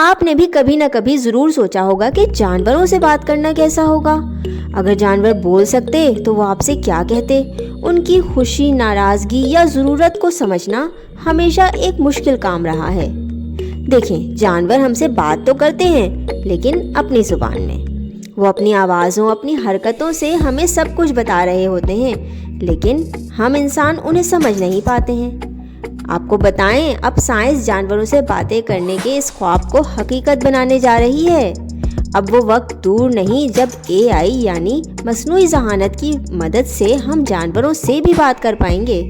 آپ نے بھی کبھی نہ کبھی ضرور سوچا ہوگا کہ جانوروں سے بات کرنا کیسا ہوگا۔ اگر جانور بول سکتے تو وہ آپ سے کیا کہتے؟ ان کی خوشی، ناراضگی یا ضرورت کو سمجھنا ہمیشہ ایک مشکل کام رہا ہے۔ دیکھیں، جانور ہم سے بات تو کرتے ہیں لیکن اپنی زبان میں۔ وہ اپنی آوازوں، اپنی حرکتوں سے ہمیں سب کچھ بتا رہے ہوتے ہیں، لیکن ہم انسان انہیں سمجھ نہیں پاتے ہیں۔ آپ کو بتائیں، اب سائنس جانوروں سے باتیں کرنے کے اس خواب کو حقیقت بنانے جا رہی ہے۔ اب وہ وقت دور نہیں جب AI یعنی مصنوعی ذہانت کی مدد سے ہم جانوروں سے بھی بات کر پائیں گے۔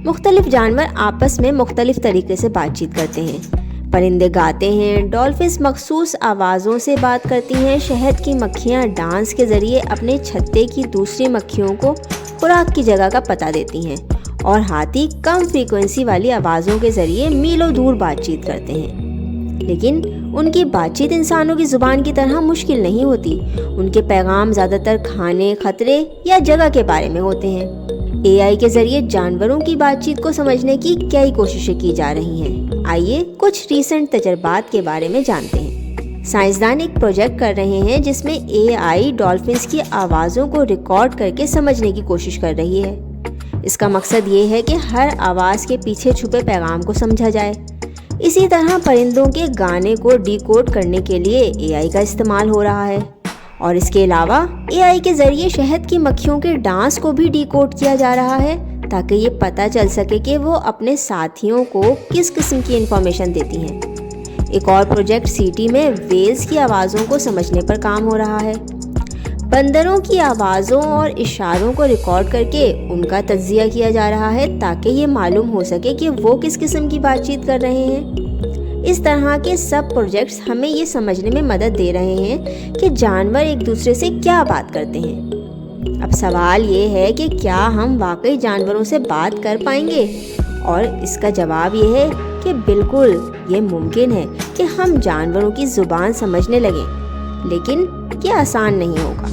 مختلف جانور آپس میں مختلف طریقے سے بات چیت کرتے ہیں۔ پرندے گاتے ہیں، ڈولفنز مخصوص آوازوں سے بات کرتی ہیں، شہد کی مکھیاں ڈانس کے ذریعے اپنے چھتے کی دوسری مکھیوں کو خوراک کی جگہ کا پتہ دیتی ہیں، اور ہاتھی کم فریکوینسی والی آوازوں کے ذریعے میلوں دور بات چیت کرتے ہیں۔ لیکن ان کی بات چیت انسانوں کی زبان کی طرح مشکل نہیں ہوتی۔ ان کے پیغام زیادہ تر کھانے، خطرے یا جگہ کے بارے میں ہوتے ہیں۔ AI کے ذریعے جانوروں کی بات چیت کو سمجھنے کی کئی کوششیں کی جا رہی ہیں۔ آئیے کچھ ریسنٹ تجربات کے بارے میں جانتے ہیں۔ سائنسدان ایک پروجیکٹ کر رہے ہیں جس میں AI ڈولفنز کی آوازوں کو ریکارڈ کر کے سمجھنے کی کوشش کر رہی ہے۔ اس کا مقصد یہ ہے کہ ہر آواز کے پیچھے چھپے پیغام کو سمجھا جائے۔ اسی طرح پرندوں کے گانے کو ڈی کوڈ کرنے کے لیے AI کا استعمال ہو رہا ہے، اور اس کے علاوہ AI کے ذریعے شہد کی مکھیوں کے ڈانس کو بھی ڈی کوڈ کیا جا رہا ہے تاکہ یہ پتہ چل سکے کہ وہ اپنے ساتھیوں کو کس قسم کی انفارمیشن دیتی ہیں۔ ایک اور پروجیکٹ سٹی میں ویلز کی آوازوں کو سمجھنے پر کام ہو رہا ہے۔ بندروں کی آوازوں اور اشاروں کو ریکارڈ کر کے ان کا تجزیہ کیا جا رہا ہے تاکہ یہ معلوم ہو سکے کہ وہ کس قسم کی بات چیت کر رہے ہیں۔ اس طرح کے سب پروجیکٹس ہمیں یہ سمجھنے میں مدد دے رہے ہیں کہ جانور ایک دوسرے سے کیا بات کرتے ہیں۔ اب سوال یہ ہے کہ کیا ہم واقعی جانوروں سے بات کر پائیں گے؟ اور اس کا جواب یہ ہے کہ بالکل یہ ممکن ہے کہ ہم جانوروں کی زبان سمجھنے لگیں، لیکن یہ آسان نہیں ہوگا۔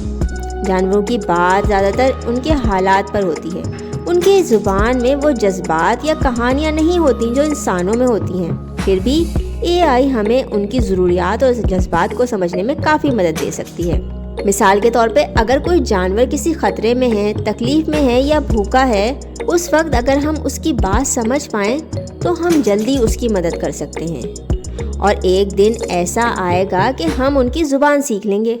جانوروں کی بات زیادہ تر ان کے حالات پر ہوتی ہے۔ ان کی زبان میں وہ جذبات یا کہانیاں نہیں ہوتی جو انسانوں میں ہوتی ہیں۔ پھر بھی AI ہمیں ان کی ضروریات اور جذبات کو سمجھنے میں کافی مدد دے سکتی ہے۔ مثال کے طور پہ اگر کوئی جانور کسی خطرے میں ہے، تکلیف میں ہے یا بھوکا ہے، اس وقت اگر ہم اس کی بات سمجھ پائیں تو ہم جلدی اس کی مدد کر سکتے ہیں، اور ایک دن ایسا آئے گا کہ ہم ان کی زبان سیکھ لیں گے۔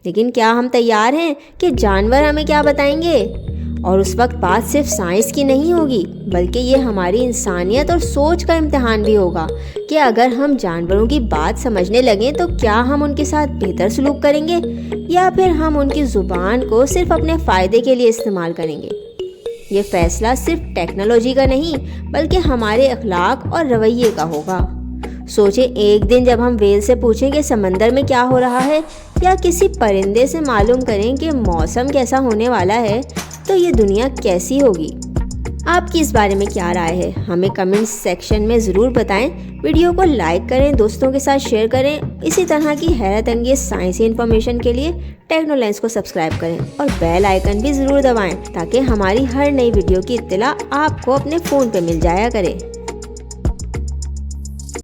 لیکن کیا ہم تیار ہیں کہ جانور ہمیں کیا بتائیں گے؟ اور اس وقت بات صرف سائنس کی نہیں ہوگی، بلکہ یہ ہماری انسانیت اور سوچ کا امتحان بھی ہوگا کہ اگر ہم جانوروں کی بات سمجھنے لگیں تو کیا ہم ان کے ساتھ بہتر سلوک کریں گے، یا پھر ہم ان کی زبان کو صرف اپنے فائدے کے لیے استعمال کریں گے۔ یہ فیصلہ صرف ٹیکنالوجی کا نہیں بلکہ ہمارے اخلاق اور رویے کا ہوگا۔ سوچیں، ایک دن جب ہم ویل سے پوچھیں کہ سمندر میں کیا ہو رہا ہے، یا کسی پرندے سے معلوم کریں کہ موسم کیسا ہونے والا ہے، تو یہ دنیا کیسی ہوگی؟ آپ کی اس بارے میں کیا رائے ہے؟ ہمیں کمنٹ سیکشن میں ضرور بتائیں۔ ویڈیو کو لائک کریں، دوستوں کے ساتھ شیئر کریں۔ اسی طرح کی حیرت انگیز سائنسی انفارمیشن کے لیے ٹیکنو لینس کو سبسکرائب کریں اور بیل آئیکن بھی ضرور دبائیں تاکہ ہماری ہر نئی ویڈیو کی اطلاع آپ کو اپنے فون پہ مل جایا کرے۔